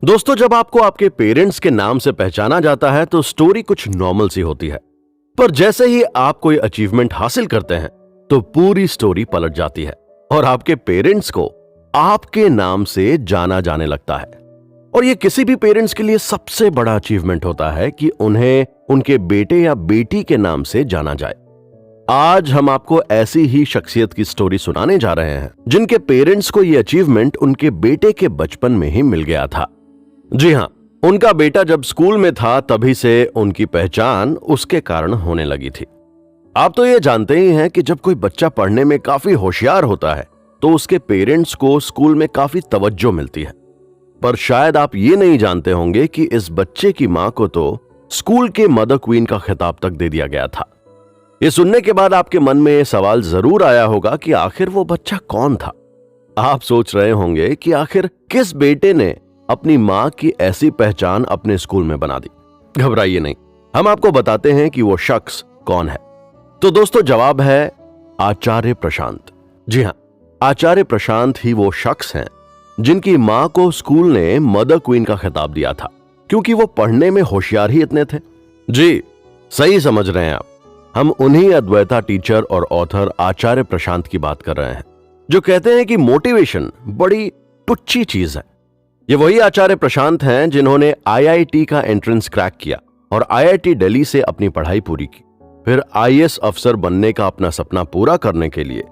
दोस्तों, जब आपको आपके पेरेंट्स के नाम से पहचाना जाता है तो स्टोरी कुछ नॉर्मल सी होती है, पर जैसे ही आप कोई अचीवमेंट हासिल करते हैं तो पूरी स्टोरी पलट जाती है और आपके पेरेंट्स को आपके नाम से जाना जाने लगता है। और ये किसी भी पेरेंट्स के लिए सबसे बड़ा अचीवमेंट होता है कि उन्हें उनके बेटे या बेटी के नाम से जाना जाए। आज हम आपको ऐसी ही शख्सियत की स्टोरी सुनाने जा रहे हैं जिनके पेरेंट्स को ये अचीवमेंट उनके बेटे के बचपन में ही मिल गया था। जी हां, उनका बेटा जब स्कूल में था तभी से उनकी पहचान उसके कारण होने लगी थी। आप तो ये जानते ही हैं कि जब कोई बच्चा पढ़ने में काफी होशियार होता है तो उसके पेरेंट्स को स्कूल में काफी तवज्जो मिलती है। पर शायद आप ये नहीं जानते होंगे कि इस बच्चे की मां को तो स्कूल के मदर क्वीन का खिताब तक दे दिया गया था। ये सुनने के बाद आपके मन में ये सवाल जरूर आया होगा कि आखिर वो बच्चा कौन था। आप सोच रहे होंगे कि आखिर किस बेटे ने अपनी मां की ऐसी पहचान अपने स्कूल में बना दी। घबराइए नहीं, हम आपको बताते हैं कि वो शख्स कौन है। तो दोस्तों, जवाब है आचार्य प्रशांत। जी हां, आचार्य प्रशांत ही वो शख्स हैं जिनकी मां को स्कूल ने मदर क्वीन का खिताब दिया था, क्योंकि वो पढ़ने में होशियार ही इतने थे। जी, सही समझ रहे हैं आप। हम उन्हीं अद्वैता टीचर और ऑथर आचार्य प्रशांत की बात कर रहे हैं जो कहते हैं कि मोटिवेशन बड़ी टुच्ची चीज है। ये वही आचार्य प्रशांत हैं जिन्होंने आईआईटी का एंट्रेंस क्रैक किया और आईआईटी दिल्ली से अपनी पढ़ाई पूरी की। फिर आईएएस अफसर बनने का अपना सपना पूरा करने के लिए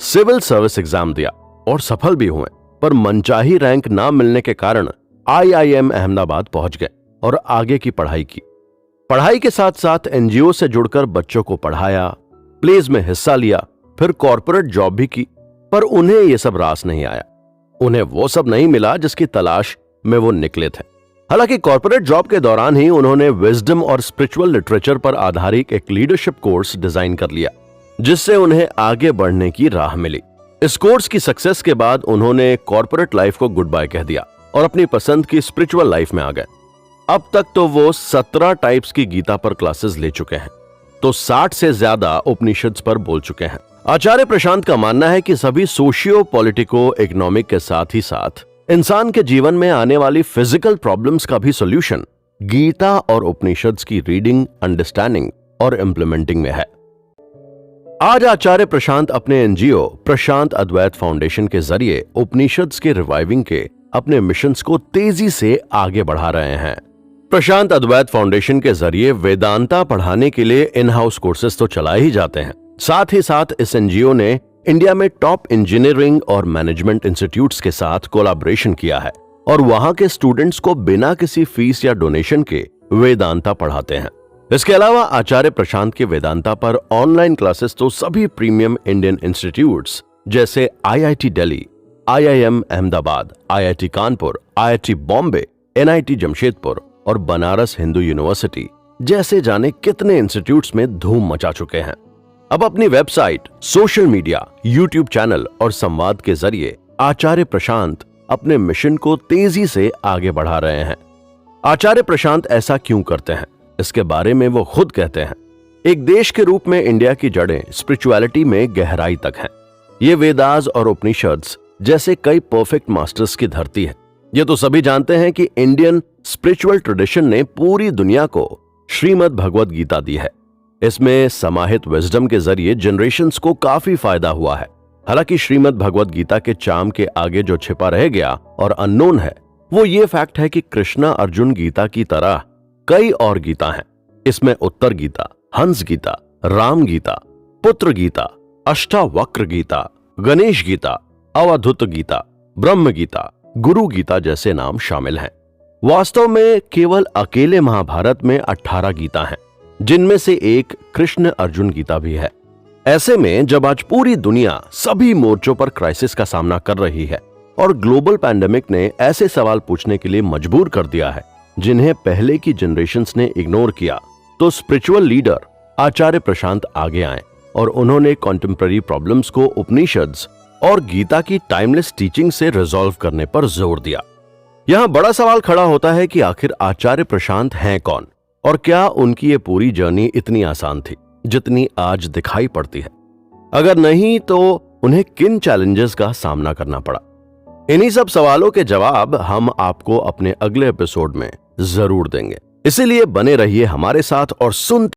सिविल सर्विस एग्जाम दिया और सफल भी हुए, पर मनचाही रैंक ना मिलने के कारण आईआईएम अहमदाबाद पहुंच गए और आगे की पढ़ाई की। पढ़ाई के साथ साथ एनजीओ से जुड़कर बच्चों को पढ़ाया, प्लेज में हिस्सा लिया, फिर कॉर्पोरेट जॉब भी की, पर उन्हें यह सब रास नहीं आया। उन्हें वो सब नहीं मिला जिसकी तलाश में वो निकले थे। हालांकि कॉर्पोरेट जॉब के दौरान ही उन्होंने विजडम और स्पिरिचुअल लिटरेचर पर आधारित एक लीडरशिप कोर्स डिजाइन कर लिया, जिससे उन्हें आगे बढ़ने की राह मिली। इस कोर्स की सक्सेस के बाद उन्होंने कॉर्पोरेट लाइफ को गुड बाय कह दिया और अपनी पसंद की स्पिरिचुअल लाइफ में आ गए। अब तक तो वो 17 टाइप्स की गीता पर क्लासेस ले चुके हैं, तो 60 से ज्यादा उपनिषद्स पर बोल चुके हैं। आचार्य प्रशांत का मानना है कि सभी सोशियो पॉलिटिको इकोनॉमिक के साथ ही साथ इंसान के जीवन में आने वाली फिजिकल प्रॉब्लम्स का भी सॉल्यूशन गीता और उपनिषद्स की रीडिंग, अंडरस्टैंडिंग और इंप्लीमेंटिंग में है। आज आचार्य प्रशांत अपने एनजीओ प्रशांत अद्वैत फाउंडेशन के जरिए उपनिषद्स के रिवाइविंग के अपने मिशंस को तेजी से आगे बढ़ा रहे हैं। प्रशांत अद्वैत फाउंडेशन के जरिए वेदांता पढ़ाने के लिए इन हाउस कोर्सेज तो चलाए ही जाते हैं, साथ ही साथ इस एनजीओ ने इंडिया में टॉप इंजीनियरिंग और मैनेजमेंट इंस्टीट्यूट्स के साथ कोलैबोरेशन किया है और वहां के स्टूडेंट्स को बिना किसी फीस या डोनेशन के वेदांता पढ़ाते हैं। इसके अलावा आचार्य प्रशांत के वेदांता पर ऑनलाइन क्लासेस तो सभी प्रीमियम इंडियन इंस्टीट्यूट्स जैसे IIT Delhi, IIM Ahmedabad, IIT Kanpur, IIT Bombay, NIT Jamshedpur और बनारस हिंदू यूनिवर्सिटी जैसे जाने कितने इंस्टीट्यूट्स में धूम मचा चुके हैं। अब अपनी website, social media, YouTube channel और संवाद के जरिए आचार्य प्रशांत अपने मिशन को तेजी से आगे बढ़ा रहे हैं। आचार्य प्रशांत ऐसा क्यों करते हैं, इसके बारे में वो खुद कहते हैं, एक देश के रूप में इंडिया की जड़ें स्पिरिचुअलिटी में गहराई तक हैं। ये वेदास और उपनिषद्स जैसे कई परफेक्ट मास्टर्स की धरती है। ये तो सभी जानते हैं कि इंडियन स्पिरिचुअल ट्रेडिशन ने पूरी दुनिया को श्रीमद् भगवद गीता दी है। इसमें समाहित विजडम के जरिए जनरेशन्स को काफी फायदा हुआ है। हालांकि श्रीमद् भगवद गीता के चार्म के आगे जो छिपा रह गया और अननोन है वो ये फैक्ट है कि कृष्णा अर्जुन गीता की तरह कई और गीता हैं। इसमें उत्तर गीता, हंस गीता, राम गीता, पुत्र गीता, अष्टावक्र गीता, गणेश गीता, अवधूत गीता, ब्रह्म गीता, गुरु गीता जैसे नाम शामिल हैं। वास्तव में केवल अकेले महाभारत में 18 गीता हैं, जिनमें से एक कृष्ण अर्जुन गीता भी है। ऐसे में जब आज पूरी दुनिया सभी मोर्चों पर क्राइसिस का सामना कर रही है और ग्लोबल पैंडेमिक ने ऐसे सवाल पूछने के लिए मजबूर कर दिया है जिन्हें पहले की जनरेशन्स ने इग्नोर किया, तो स्पिरिचुअल लीडर आचार्य प्रशांत आगे आए और उन्होंने कॉन्टेम्पररी प्रॉब्लम्स को उपनिषद्स और गीता की टाइमलेस टीचिंग से रिजॉल्व करने पर जोर दिया। यहां बड़ा सवाल खड़ा होता है कि आखिर आचार्य प्रशांत हैं कौन और क्या उनकी ये पूरी जर्नी इतनी आसान थी जितनी आज दिखाई पड़ती है? अगर नहीं तो उन्हें किन चैलेंजेस का सामना करना पड़ा? इन्हीं सब सवालों के जवाब हम आपको अपने अगले एपिसोड में जरूर देंगे। इसीलिए बने रहिए हमारे साथ और सुनते